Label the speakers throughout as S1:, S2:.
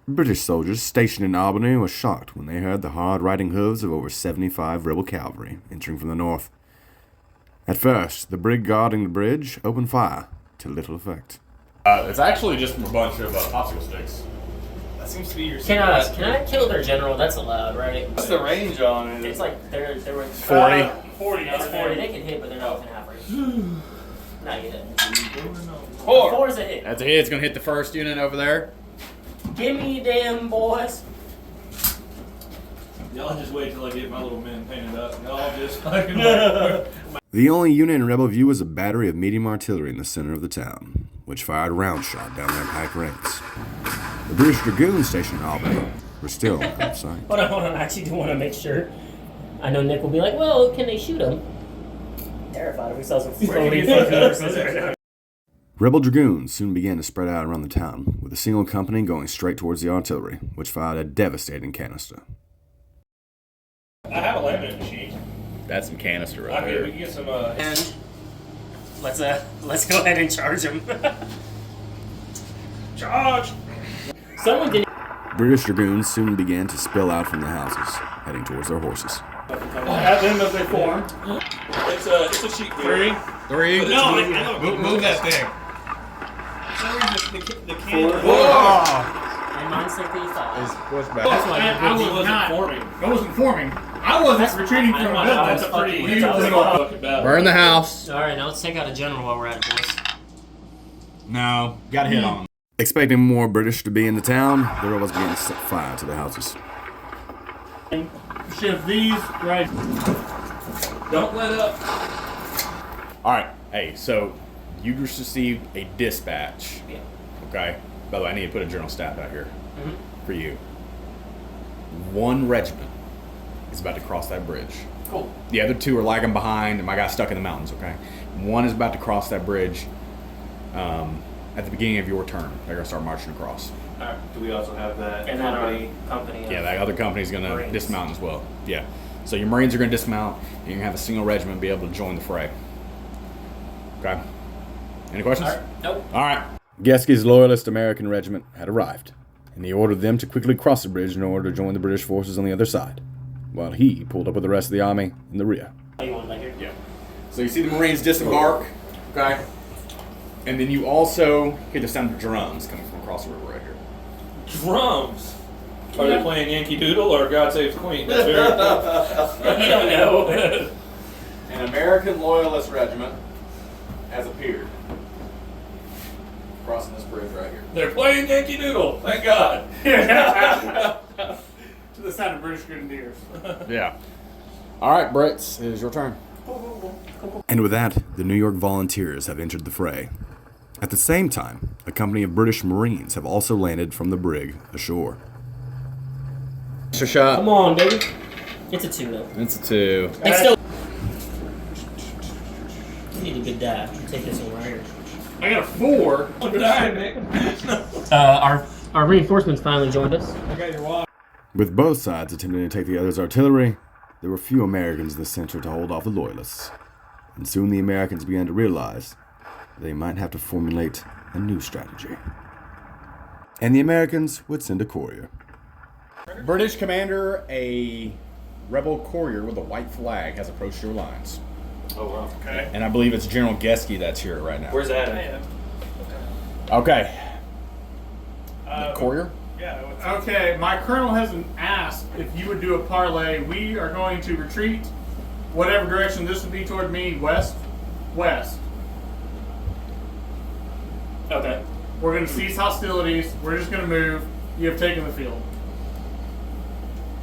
S1: British soldiers stationed in Albany were shocked when they heard the hard-riding hooves of over 75 rebel cavalry entering from the north. At first, the brig guarding the bridge opened fire, to little effect.
S2: It's actually just a bunch of popsicle sticks. That seems to be your
S3: Can I kill their general? That's allowed, right?
S2: What's the range on it?
S3: It's like they were
S2: 40.
S4: 40.
S3: It's 40. They can hit, but they're not within half range. Not yet.
S2: 4.
S3: Is a hit.
S2: That's a hit. It's gonna hit the first unit over there.
S3: Give me them boys.
S4: Y'all just wait till I get my little men painted up. Y'all just fucking
S1: The only unit in rebel view was a battery of medium artillery in the center of the town, which fired round shot down their pike ranks. The British dragoons stationed in Albany were still out of sight.
S3: Hold on. I actually do want to make sure. I know Nick will be like, well, can they shoot him? Terrified if we saw some floating fucking horses right now.
S1: Rebel dragoons soon began to spread out around the town, with a single company going straight towards the artillery, which fired a devastating canister.
S4: I have a laminate machine.
S2: That's some canister right
S4: Okay,
S2: there.
S4: we can get some.
S3: And let's go ahead and charge him.
S4: Charge!
S3: Someone did.
S1: British dragoons soon began to spill out from the houses, heading towards their horses.
S4: Have them as they form. It's a sheet. 3.
S2: 3.
S4: No,
S2: move that thing.
S4: The can.
S3: And mine's simply 5.
S2: Push back.
S3: That's why
S4: I
S3: you're
S4: wasn't
S3: not.
S4: forming.
S5: I wasn't forming. I wasn't retreating from a building.
S4: That's a pretty
S3: That's
S4: huge
S3: fucking-
S4: battle.
S2: Burn the house.
S3: All right, now let's take out a general while we're at it, boys.
S2: No, got hit on.
S1: Expecting more British to be in the town, the rebels began to set fire to the houses.
S5: Shift these right.
S4: Don't let up.
S2: All right. Hey, so you just received a dispatch.
S3: Yeah.
S2: Okay. By the way, I need to put a general staff out here for you. 1 regiment is about to cross that bridge.
S3: Cool.
S2: The other 2 are lagging behind, and my guy's stuck in the mountains. Okay. 1 is about to cross that bridge. At the beginning of your turn, they're gonna start marching across.
S4: Alright, do we also have that
S3: And company.
S2: Yeah, that other company's gonna
S3: Marines.
S2: dismount as well. Yeah. So your Marines are gonna dismount, and you're gonna have a single regiment be able to join the fray. Okay. Any questions?
S3: All right. Nope.
S2: All right.
S1: Geski's loyalist American regiment had arrived, and he ordered them to quickly cross the bridge in order to join the British forces on the other side, while he pulled up with the rest of the army in the rear.
S3: You want like here?
S2: Yeah. So you see the Marines disembark, okay? And then you also hear the sound of drums coming from across the river right here.
S4: Drums. Are they playing Yankee Doodle or God Save the Queen? That's very
S3: You don't know.
S2: An American loyalist regiment has appeared crossing this bridge right here.
S4: They're playing Yankee Doodle. Thank God.
S5: To the sound of British Grenadiers.
S2: Yeah. All right, Brits, it is your turn.
S1: And with that, the New York Volunteers have entered the fray. At the same time, a company of British Marines have also landed from the brig ashore.
S2: Extra shot.
S3: Come on, baby. It's a 2 though.
S2: It's a 2.
S3: It's still. You need a good dash. Take this one right here.
S5: I got a 4.
S3: Our reinforcements finally joined us.
S5: I got your watch.
S1: With both sides attempting to take the other's artillery, there were few Americans in the center to hold off the Loyalists. And soon the Americans began to realize they might have to formulate a new strategy. And the Americans would send a courier.
S2: British commander, a rebel courier with a white flag has approached your lines.
S4: Oh, wow. Okay.
S2: And I believe it's General Geske that's here right now.
S4: Where's that at?
S2: Okay. Courier?
S4: Yeah.
S5: Okay, my colonel hasn't asked if you would do a parlay. We are going to retreat, whatever direction this would be toward me, west.
S3: Okay.
S5: We're going to cease hostilities. We're just going to move. You have taken the field.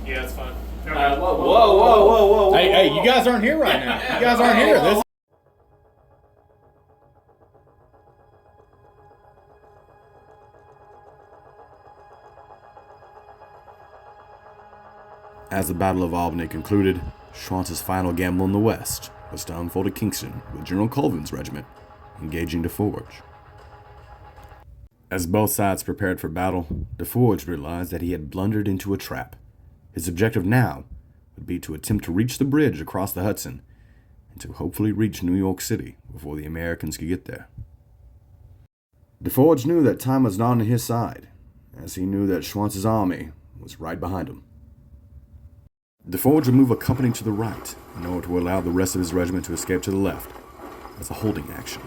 S4: Yeah, that's fine.
S5: Okay.
S4: Whoa.
S2: Hey, you guys aren't here right now. You guys aren't here. This
S1: As the Battle of Albany concluded, Schwantz's final gamble in the West was to unfold at Kingston with General Colvin's regiment engaging DeForge. As both sides prepared for battle, DeForge realized that he had blundered into a trap. His objective now would be to attempt to reach the bridge across the Hudson and to hopefully reach New York City before the Americans could get there. DeForge knew that time was not on his side, as he knew that Schwanz's army was right behind him. DeForge would move a company to the right in order to allow the rest of his regiment to escape to the left as a holding action.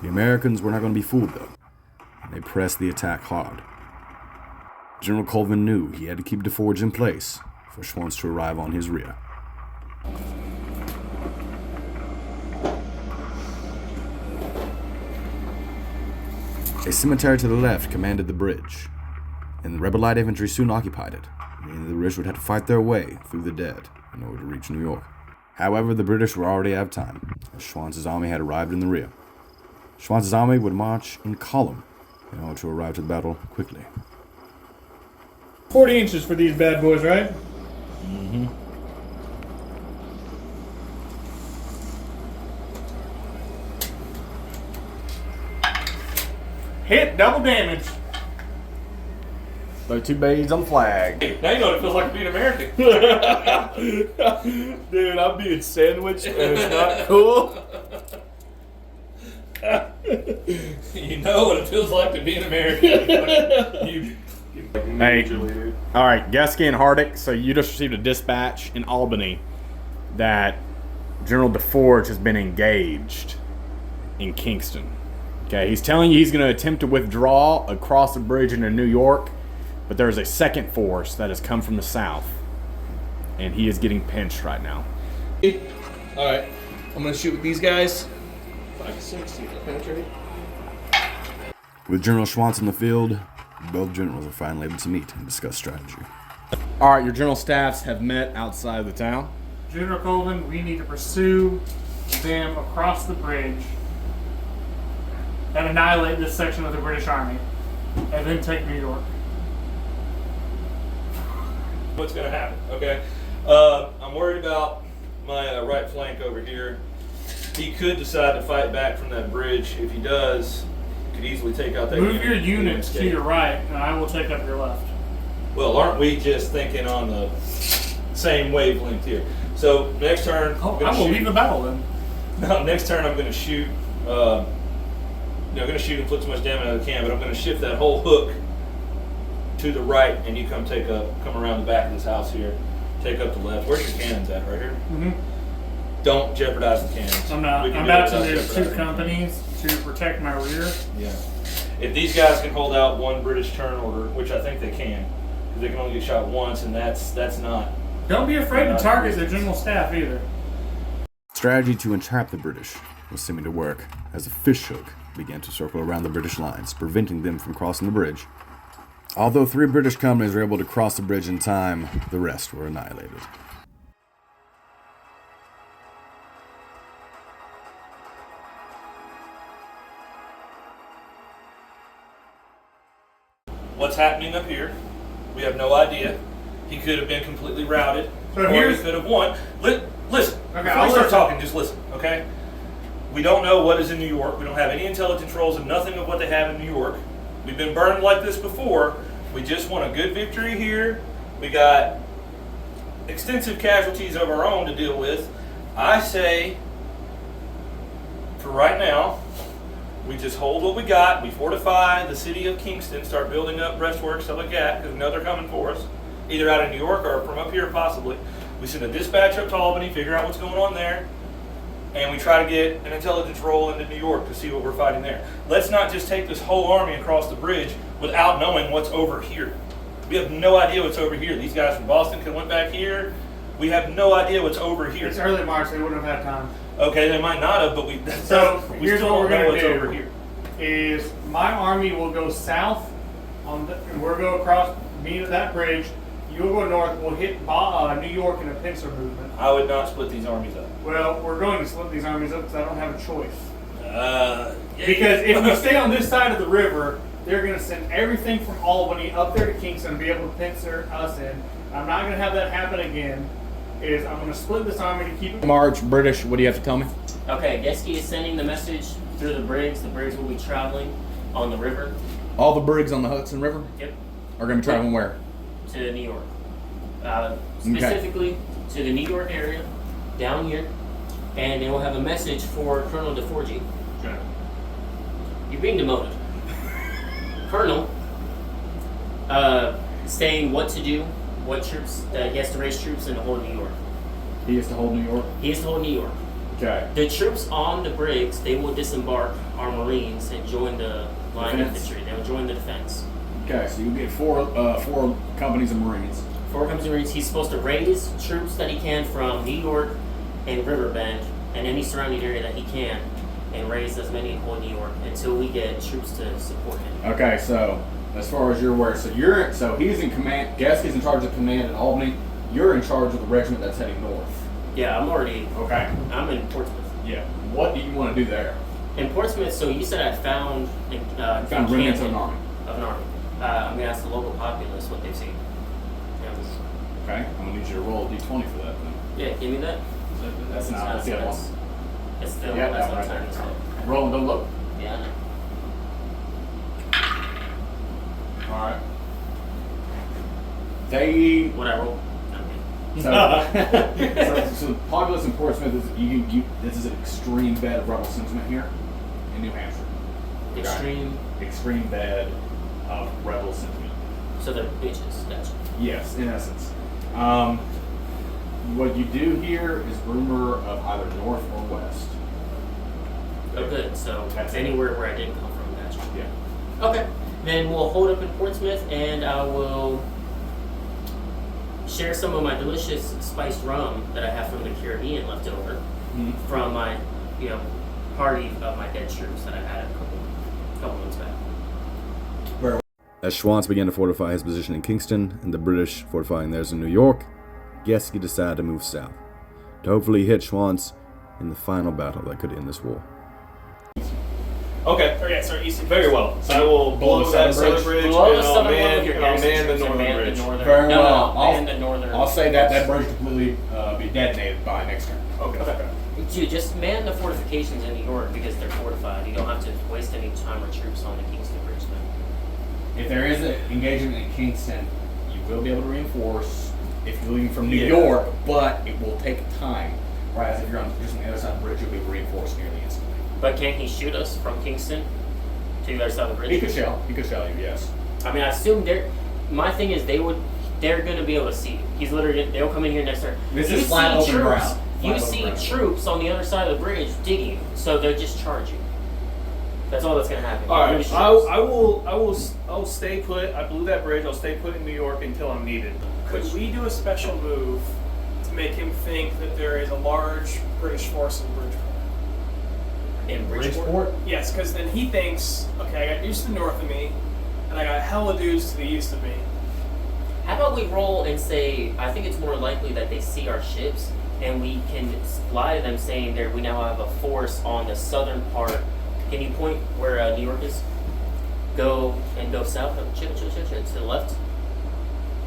S1: The Americans were not going to be fooled, though, and they pressed the attack hard. General Colvin knew he had to keep DeForge in place for Schwanz to arrive on his rear. A cemetery to the left commanded the bridge, and the rebel light infantry soon occupied it, meaning the British would have to fight their way through the dead in order to reach New York. However, the British were already out of time, as Schwanz's army had arrived in the rear. Schwanz's army would march in column in order to arrive to the battle quickly.
S5: 40 inches for these bad boys, right?
S2: Mm-hmm.
S5: Hit, double damage.
S2: So 2 beads on the flag.
S4: Now you know what it feels like to be an American.
S2: Dude, I'm being sandwiched and it's not cool.
S4: You know what it feels like to be an American.
S2: Hey, all right, Geske and Hardick, so you just received a dispatch in Albany that General DeForge has been engaged in Kingston. Okay, he's telling you he's going to attempt to withdraw across the bridge into New York, but there's a second force that has come from the south, and he is getting pinched right now.
S4: Alright, I'm gonna shoot with these guys. 5 6, see if I penetrate.
S1: With General Schwanz in the field, both generals are finally able to meet and discuss strategy.
S2: All right, your general staffs have met outside of the town.
S5: General Colvin, we need to pursue them across the bridge and annihilate this section of the British Army, and then take New York.
S4: What's gonna happen, okay? I'm worried about my right flank over here. He could decide to fight back from that bridge. If he does, he could easily take out that
S5: Move your
S4: unit and
S5: units to
S4: escape.
S5: your right, and I will take up your left.
S4: Well, aren't we just thinking on the same wavelength here? So next turn,
S5: Oh,
S4: I'm gonna
S5: I will
S4: shoot.
S5: leave the battle then.
S4: No, next turn I'm gonna shoot. I'm gonna shoot and flip as much damage as I can, but I'm gonna shift that whole hook to the right, and you come around the back of this house here, take up the left. Where's your cannons at? Right here.
S5: Mm-hmm.
S4: Don't jeopardize the cannons.
S5: I'm not.
S4: We can
S5: I'm
S4: do it
S5: about to
S4: without
S5: move 2
S4: jeopardizing the
S5: companies to protect my rear.
S4: Yeah. If these guys can hold out 1 British turn order, which I think they can, because they can only get shot once, and that's not.
S5: Don't be afraid to target their general staff either.
S1: Strategy to entrap the British was seeming to work as a fishhook began to circle around the British lines, preventing them from crossing the bridge. Although 3 British companies were able to cross the bridge in time, the rest were annihilated.
S4: What's happening up here? We have no idea. He could have been completely routed,
S5: So
S4: or he
S5: here's-
S4: could have won. Listen,
S5: Okay,
S4: before
S5: I'll
S4: we start
S5: listen.
S4: talking, just listen, okay? We don't know what is in New York. We don't have any intelligence rolls of nothing of what they have in New York. We've been burned like this before. We just want a good victory here. We got extensive casualties of our own to deal with. I say, for right now, we just hold what we got. We fortify the city of Kingston, start building up breastworks, stuff like that, because we know they're coming for us, either out of New York or from up here possibly. We send a dispatch up to Albany, figure out what's going on there, and we try to get an intelligence roll into New York to see what we're fighting there. Let's not just take this whole army across the bridge without knowing what's over here. We have no idea what's over here. These guys from Boston could have went back here. We have no idea what's over here.
S5: It's early March. They wouldn't have had time.
S4: Okay, they might not have, but we
S5: So
S4: we
S5: here's
S4: still
S5: what
S4: don't
S5: we're
S4: know
S5: gonna
S4: what's
S5: do.
S4: over here.
S5: Is my army will go south and we'll go across, meet at that bridge. You'll go north. We'll hit New York in a pincer movement.
S4: I would not split these armies up.
S5: Well, we're going to split these armies up because I don't have a choice.
S4: Yeah.
S5: Because if we stay on this side of the river, they're going to send everything from Albany up there to Kingston and be able to pincer us in. I'm not going to have that happen again. I'm going to split this army to keep it.
S2: March, British, what do you have to tell me?
S3: Okay, Geske is sending the message through the brigs. The brigs will be traveling on the river.
S2: All the brigs on the Hudson River
S3: Yep.
S2: are going to be traveling where?
S3: To New York. Specifically to the New York area, down here, and they will have a message for Colonel DeForge.
S5: Okay.
S3: You're being demoted. Colonel, Saying what to do, what troops, he has to raise troops in the whole of New York.
S2: He has to hold New York?
S3: He has to hold New York.
S2: Okay.
S3: The troops on the brigs, they will disembark our Marines and join the line infantry. They will join the defense.
S2: Okay, so you get four companies of Marines.
S3: 4 companies of Marines. He's supposed to raise troops that he can from New York and Riverbend and any surrounding area that he can, and raise as many in whole New York until we get troops to support him.
S2: Okay, so as far as you're aware, so he's in command. Gasky's in charge of command in Albany. You're in charge of the regiment that's heading north.
S3: Yeah, I'm already.
S2: Okay.
S3: I'm in Portsmouth.
S2: Yeah. What do you want to do there?
S3: In Portsmouth, so you said I found
S2: Found remnants of an army.
S3: Of an army. I'm gonna ask the local populace what they've seen. Yeah.
S2: Okay. I'm gonna need you to roll a d20 for that then.
S3: Yeah, give me that.
S2: That's not. That's the other one.
S3: It's still.
S2: Yeah,
S3: that's
S2: that
S3: what
S2: one
S3: I'm
S2: right
S3: trying
S2: there.
S3: to say.
S2: Roll and don't look.
S3: Yeah, I know.
S2: All right. They.
S3: What I roll?
S2: So, so the populace in Portsmouth is this is an extreme bed of rebel sentiment here in New Hampshire.
S3: Extreme.
S2: Extreme bed of rebel sentiment.
S3: So they're bitches. Gotcha.
S2: Yes, in essence. What you do here is rumor of either north or west.
S3: Oh, good. So
S2: That's
S3: anywhere where I didn't come from. Gotcha.
S2: Yeah.
S3: Okay. Then we'll hold up in Portsmouth, and I will share some of my delicious spiced rum that I have from the Caribbean left over from my, party of my dead troops that I had a couple months back.
S1: As Schwantz began to fortify his position in Kingston and the British fortifying theirs in New York, Geske decided to move south to hopefully hit Schwantz in the final battle that could end this war.
S4: Okay.
S5: Or yeah, sorry, east.
S4: Very well. So I will blow that southern bridge,
S3: Below
S4: and
S3: the
S4: I'll
S3: southern one
S4: man,
S3: with your
S4: I'll
S3: garrison
S4: man the
S3: troops and
S4: northern
S3: man
S4: bridge.
S3: the northern.
S2: Very
S3: no,
S2: well.
S3: no, man the northern.
S2: I'll say that bridge completely be detonated by next turn.
S4: Okay.
S3: Dude, just man the fortifications in New York because they're fortified. You don't have to waste any time or troops on the Kingston Bridge then.
S2: If there is an engagement in Kingston, you will be able to reinforce if you're leaving from New
S4: Yeah.
S2: York, but it will take time. Whereas if you're just on the other side of the bridge, you'll be reinforced nearly instantly.
S3: But can't he shoot us from Kingston to the other side of the bridge?
S2: He could shell you, yes.
S3: I mean, I assume my thing is they're going to be able to see you. He's literally, they'll come in here next turn.
S2: This
S3: You
S2: is flat
S3: see
S2: open
S3: troops-
S2: ground.
S3: You
S2: Flat open
S3: see
S2: ground.
S3: troops on the other side of the bridge digging, so they'll just charge you. That's all that's going to happen.
S4: All right.
S3: British
S4: I will stay put. I blew that bridge. I'll stay put in New York until I'm needed.
S5: Could we do a special move to make him think that there is a large British force in Bridgeport?
S3: in Bridgeport.
S5: Yes, because then he thinks, okay, I got dudes to the north of me, and I got hella dudes to the east of me.
S3: How about we roll and say, I think it's more likely that they see our ships, and we can lie to them saying there we now have a force on the southern part. Can you point where New York is? Go south. To the left.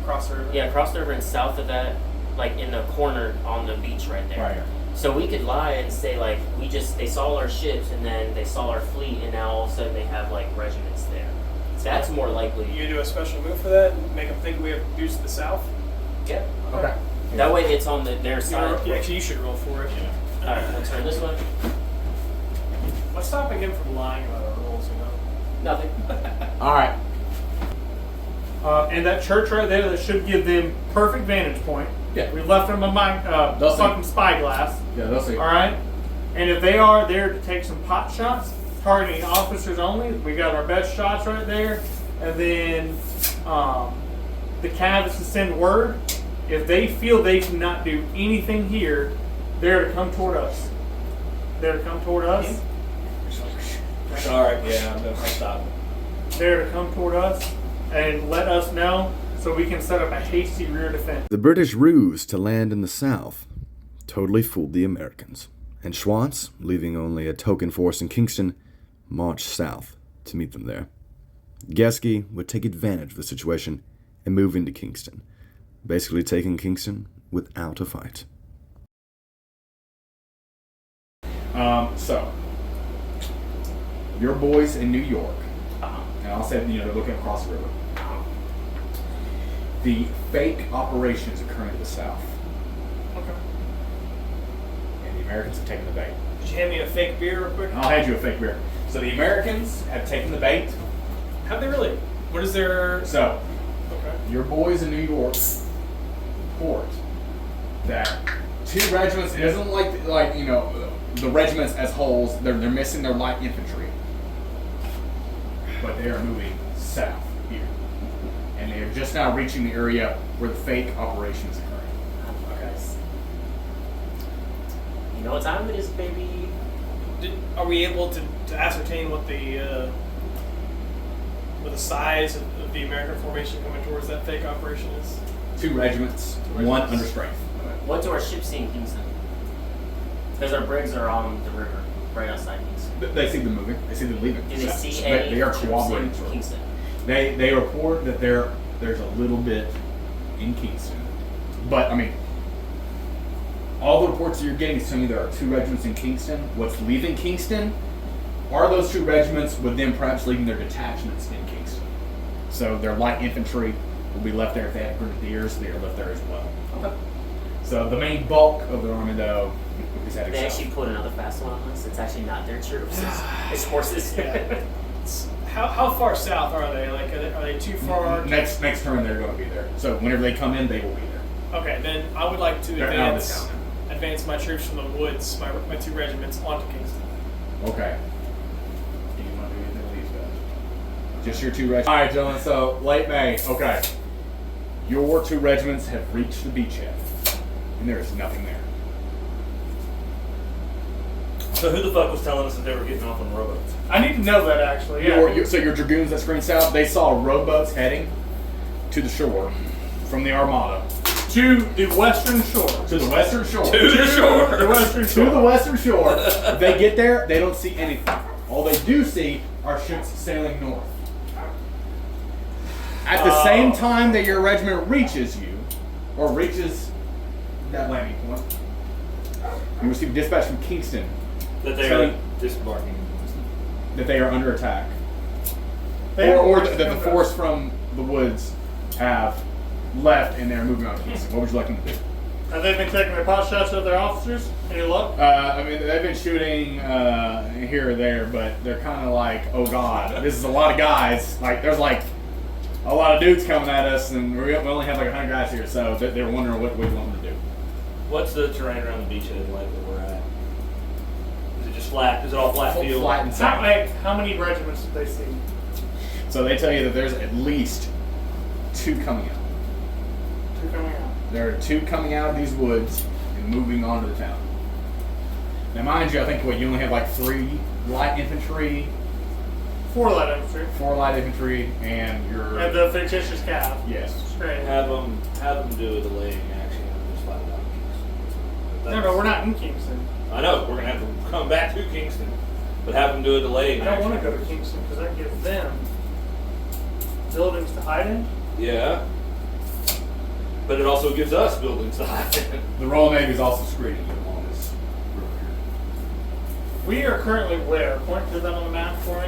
S5: Cross the river.
S3: Yeah, across the river and south of that, like in the corner on the beach right there.
S2: Right here.
S3: So we could lie and say like they saw our ships and then they saw our fleet and now all of a sudden they have like regiments there. That's more likely.
S5: You do a special move for that and make them think we have dudes to the south?
S3: Yeah.
S2: Okay.
S3: That way it's on their side.
S5: Yeah, actually, you should roll for it.
S3: Alright, we'll turn this one.
S5: What's stopping him from lying about our rolls,
S3: Nothing.
S2: All right.
S5: And that church right there, that should give them perfect vantage point.
S2: Yeah.
S5: We left them a
S2: see.
S5: fucking spyglass.
S2: Yeah, they'll see.
S5: All right. And if they are there to take some pot shots, targeting officers only, we got our best shots right there. And then the cav is to send word. If they feel they cannot do anything here, they're to come toward us. They're to come toward us.
S4: All right. Yeah, I'm gonna stop.
S5: They're to come toward us and let us know so we can set up a hasty rear defense.
S1: The British ruse to land in the south totally fooled the Americans, and Schwantz, leaving only a token force in Kingston, marched south to meet them there. Geske would take advantage of the situation and move into Kingston, basically taking Kingston without a fight.
S2: So, your boys in New York, and I'll say, they're looking across the river. The fake operations occurring to the south,
S5: Okay.
S2: and the Americans have taken the bait.
S5: Could you hand me a fake beer real quick?
S2: And I'll hand you a fake beer. So the Americans have taken the bait.
S5: Have they really? What is their...
S2: So,
S5: Okay.
S2: Your boys in New York report that 2 regiments. It doesn't like you know the regiments as wholes. They're missing their light infantry, but they are moving south here, and they are just now reaching the area where the fake operation is occurring.
S3: Okay. You know what time it is, baby?
S6: Are we able to ascertain what the size of the American formation coming towards that fake operation is?
S2: 2 regiments, 1 under strength.
S3: What do our ships see in Kingston? Because our brigs are on the river, right outside Kingston.
S2: They see them moving. They see them leaving.
S3: Do they see
S2: They are
S3: any
S2: cooperating.
S3: ships in Kingston?
S2: They report that there's a little bit in Kingston, but I mean, all the reports that you're getting is telling you there are 2 regiments in Kingston. What's leaving Kingston are those 2 regiments, with them perhaps leaving their detachments in Kingston. So their light infantry will be left there. If they have grenadiers, they are left there as well.
S3: Okay.
S2: So the main bulk of their army, though, is heading
S3: They
S2: south.
S3: actually put another fast one on us. It's actually not their troops. It's horses.
S6: How far south are they? Like, are they too far?
S2: Next turn, they're going to be there. So whenever they come in, they will be there.
S6: Okay, then I would like to
S2: They're out of the town.
S6: advance my troops from the woods, my 2 regiments, onto Kingston.
S2: Okay. Do you want to do anything with these guys? Just your 2 regiments. All right, gentlemen. So late May. Okay. Your 2 regiments have reached the beachhead, and there is nothing there.
S4: So who the fuck was telling us that they were getting off on rowboats?
S5: I need to know that actually. Yeah.
S2: So your dragoons that screen south, they saw rowboats heading to the shore from the Armada.
S5: To the western shore.
S2: To the western shore.
S4: To the shore.
S5: The western
S2: To
S5: shore.
S2: the western shore. If they get there, they don't see anything. All they do see are ships sailing north. At the same time that your regiment reaches you, or reaches that landing point, you receive dispatch from Kingston
S4: That they
S2: telling
S4: are disembarking.
S2: that they are under attack.
S5: They
S2: Or
S5: have-
S2: that the force from the woods have left and they're moving on to Kingston. What would you like them to do?
S5: Have they been taking their pot shots at their officers? Any luck?
S2: I mean, they've been shooting here or there, but they're kind of like, oh god, this is a lot of guys. Like, there's like a lot of dudes coming at us, and we only have like 100 guys here, so they're wondering what we want them to do.
S4: What's the terrain around the beachhead like that we're at? Is it just flat? Is it all flat field?
S2: Flat and sound.
S5: How many regiments did they see?
S2: So they tell you that there's at least 2 coming out.
S5: 2 coming out.
S2: There are 2 coming out of these woods and moving on to the town. Now, mind you, I think you only have like 3 light infantry,
S5: 4 light infantry.
S2: 4 light infantry, and your
S5: And the fictitious cav.
S2: yes.
S5: Straight.
S4: Have them do a delaying action and just fight it out in Kingston.
S5: No, we're not in Kingston.
S4: I know, we're going to have to come back to Kingston, but have them do a delaying
S5: I don't
S4: action.
S5: want to go to Kingston because I give them buildings to hide in.
S4: Yeah. But it also gives us buildings to hide in.
S2: The Royal Navy is also screening you along this river here.
S5: We are currently where? Point to them on the map for me.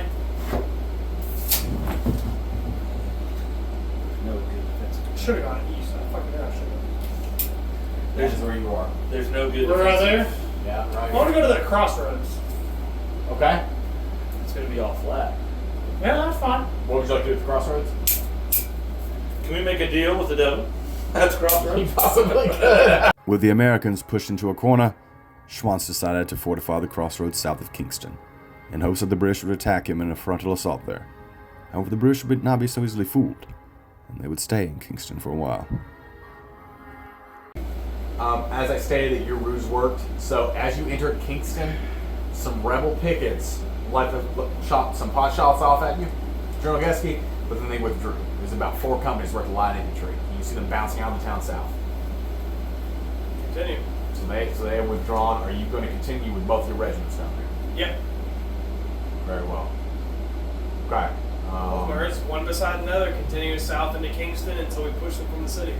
S4: No good defense.
S5: Should have gone east. I fucking know I should have.
S2: This is where you are.
S4: There's no good
S5: We're right there.
S4: defense.
S2: Yeah, right.
S5: I want to go to that crossroads.
S2: Okay.
S4: It's going to be all flat.
S5: Yeah, that's fine.
S2: What would you like to do at the crossroads?
S4: Can we make a deal with the devil? That's crossroads.
S2: Possibly could.
S1: With the Americans pushed into a corner, Schwantz decided to fortify the crossroads south of Kingston, in hopes that the British would attack him in a frontal assault there. However, the British would not be so easily fooled, and they would stay in Kingston for a while.
S2: As I stated, your ruse worked. So as you entered Kingston, some rebel pickets shot some pot shots off at you, General Geske, but then they withdrew. There's about 4 companies worth of light infantry. You see them bouncing out of the town south.
S6: Continue.
S2: So they have withdrawn. Are you going to continue with both your regiments down there?
S6: Yep.
S2: Very well. Okay.
S6: Whereas one beside another, continuing south into Kingston until we push them from the city.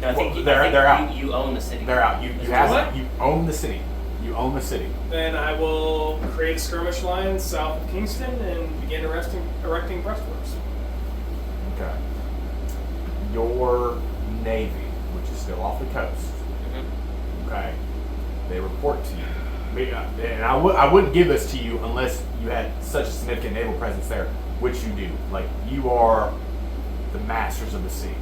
S3: I think,
S2: Well, they're out.
S3: You own the city.
S2: They're out. You
S6: What?
S2: own the city. You own the city.
S6: Then I will create a skirmish line south of Kingston and begin erecting breastworks.
S2: Okay. Your navy, which is still off the coast. Okay. They report to you. And I wouldn't give this to you unless you had such a significant naval presence there, which you do. Like, you are the masters of the sea.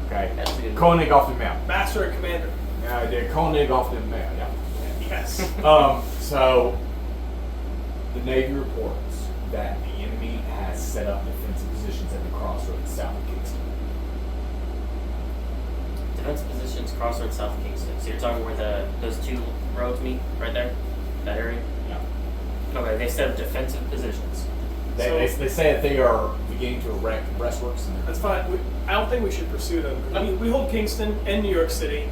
S2: Okay?
S3: That's a good one.
S2: Koenig auf dem Meer.
S6: Master and commander.
S2: Yeah, I did. Koenig auf dem Meer, yeah.
S6: Yes.
S2: So the Navy reports that the enemy has set up defensive positions at the crossroads south of Kingston.
S3: Defensive positions, crossroads south of Kingston. So you're talking where those two roads meet, right there? That area?
S2: Yeah.
S3: Okay, they set up defensive positions.
S2: They say that they are beginning to erect breastworks in there.
S6: That's fine. I don't think we should pursue them. I mean, we hold Kingston and New York City.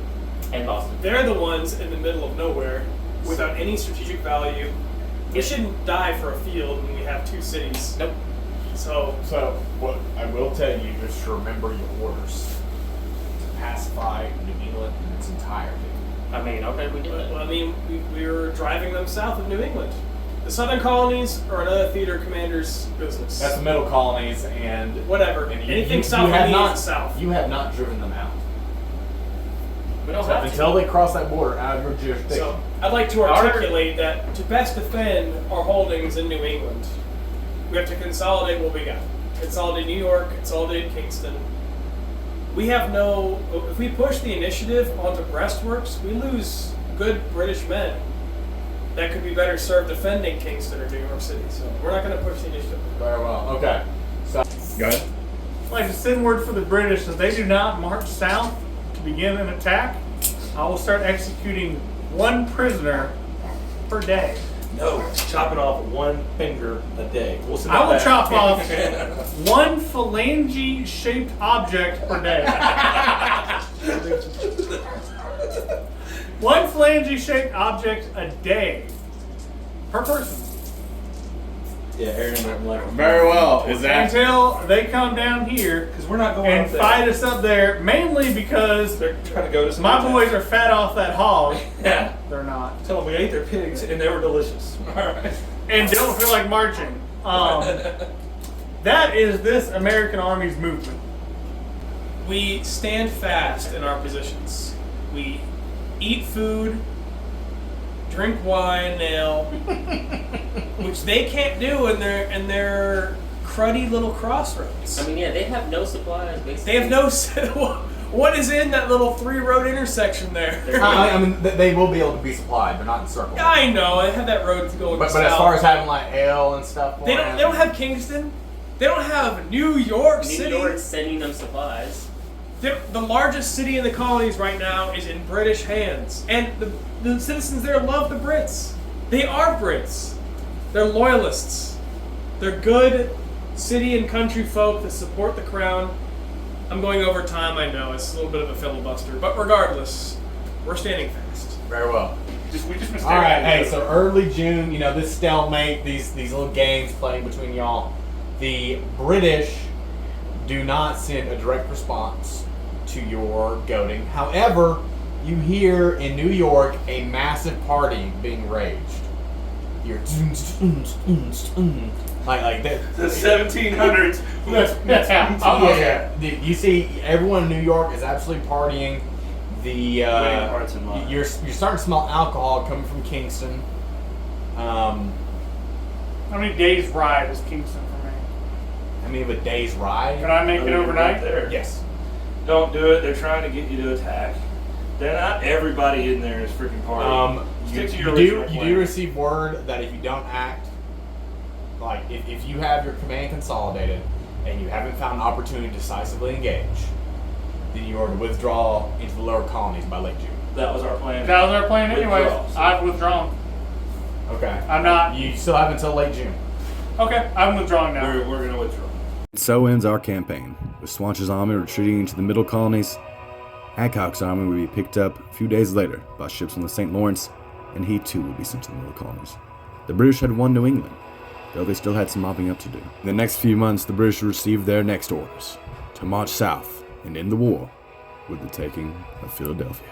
S3: And Boston.
S6: They're the ones in the middle of nowhere without any strategic value. We shouldn't die for a field when we have two cities.
S3: Nope.
S6: So
S2: What I will tell you, just to remember your orders. To pacify New England in its entirety.
S3: I mean, okay, we did that.
S6: well, I mean, we were driving them south of New England. The southern colonies are another theater commander's business.
S2: That's the middle colonies and
S6: Whatever.
S2: and
S6: Anything south
S2: have
S6: of me
S2: not,
S6: is south.
S2: You have not driven them out.
S3: We don't
S2: So
S3: have
S2: until
S3: to.
S2: they cross that border out of your jurisdiction.
S6: So I'd like to articulate that to best defend our holdings in New England, we have to consolidate what we got. Consolidate New York, consolidate Kingston. We have no. If we push the initiative onto breastworks, we lose good British men that could be better served defending Kingston or New York City. So we're not going to push the initiative.
S2: Very well. Okay. So go ahead.
S5: I'd like to send word for the British that they do not march south to begin an attack. I will start executing one prisoner per day.
S4: No, chopping off one finger a day. We'll send
S5: I
S4: that
S5: will
S4: back.
S5: chop off one phalange-shaped object per day. One phalange-shaped object a day per person.
S4: Yeah, Aaron doesn't like them.
S2: Very well. Is that
S5: Until they come down here
S4: Because we're not going
S5: and
S4: up there.
S5: fight us up there, mainly because
S4: They're trying to go to some
S5: my
S4: other
S5: boys
S4: town.
S5: are fat off that hog.
S4: Yeah.
S5: They're not.
S4: Tell them we ate their pigs and they were delicious. All right.
S5: And don't feel like marching. That is this American Army's movement.
S6: We stand fast in our positions. We eat food, drink wine, ale, which they can't do in their cruddy little crossroads.
S3: I mean, yeah, they have no supplies, basically.
S6: They have no. What is in that little 3-road intersection there?
S2: I mean, they will be able to be supplied, but not in circle.
S6: I know. I have that road going
S2: But
S6: south.
S2: as far as having like ale and stuff,
S6: they don't have Kingston. They don't have New York
S3: New
S6: City.
S3: York's sending them supplies.
S6: The largest city in the colonies right now is in British hands. And the citizens there love the Brits. They are Brits. They're loyalists. They're good city and country folk that support the crown. I'm going over time, I know. It's a little bit of a filibuster. But regardless, we're standing fast.
S2: Very well.
S5: We just been
S2: All right.
S5: staring at
S2: Hey,
S5: each
S2: so
S5: other.
S2: early June, this stalemate, these little games playing between y'all. The British do not send a direct response to your goading. However, you hear in New York a massive party being raged. You're like that.
S4: The 1700s.
S2: Yeah. You see, everyone in New York is absolutely partying. The
S4: Winning hearts and minds.
S2: you're starting to smell alcohol coming from Kingston.
S5: How many days ride is Kingston for me?
S2: I mean, a day's ride.
S5: Can I make it overnight?
S4: Right there.
S2: Yes.
S4: Don't do it. They're trying to get you to attack. They're not everybody in there is freaking partying. Stick to your original
S2: You
S4: plan.
S2: do receive word that if you don't act, like if you have your command consolidated and you haven't found an opportunity to decisively engage, then you are to withdraw into the lower colonies by late June.
S4: That was our plan.
S5: That was our plan anyway.
S4: Withdrawal, so-
S5: I've withdrawn.
S2: Okay.
S5: I'm not.
S2: You still have until late June.
S5: Okay, I'm withdrawing now.
S4: We're going to withdraw.
S1: So ends our campaign, with Swanch's army retreating into the middle colonies. Hancock's army would be picked up a few days later by ships on the St. Lawrence, and he too would be sent to the middle colonies. The British had won New England, though they still had some mopping up to do. In the next few months, the British received their next orders, to march south and end the war with the taking of Philadelphia.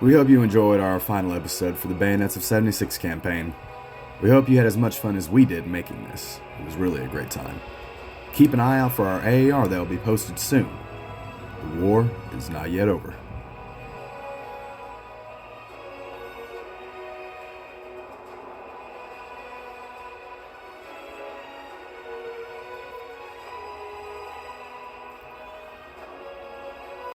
S1: We hope you enjoyed our final episode for the Bayonets of 76 campaign. We hope you had as much fun as we did making this. It was really a great time. Keep an eye out for our AAR that will be posted soon. The war is not yet over.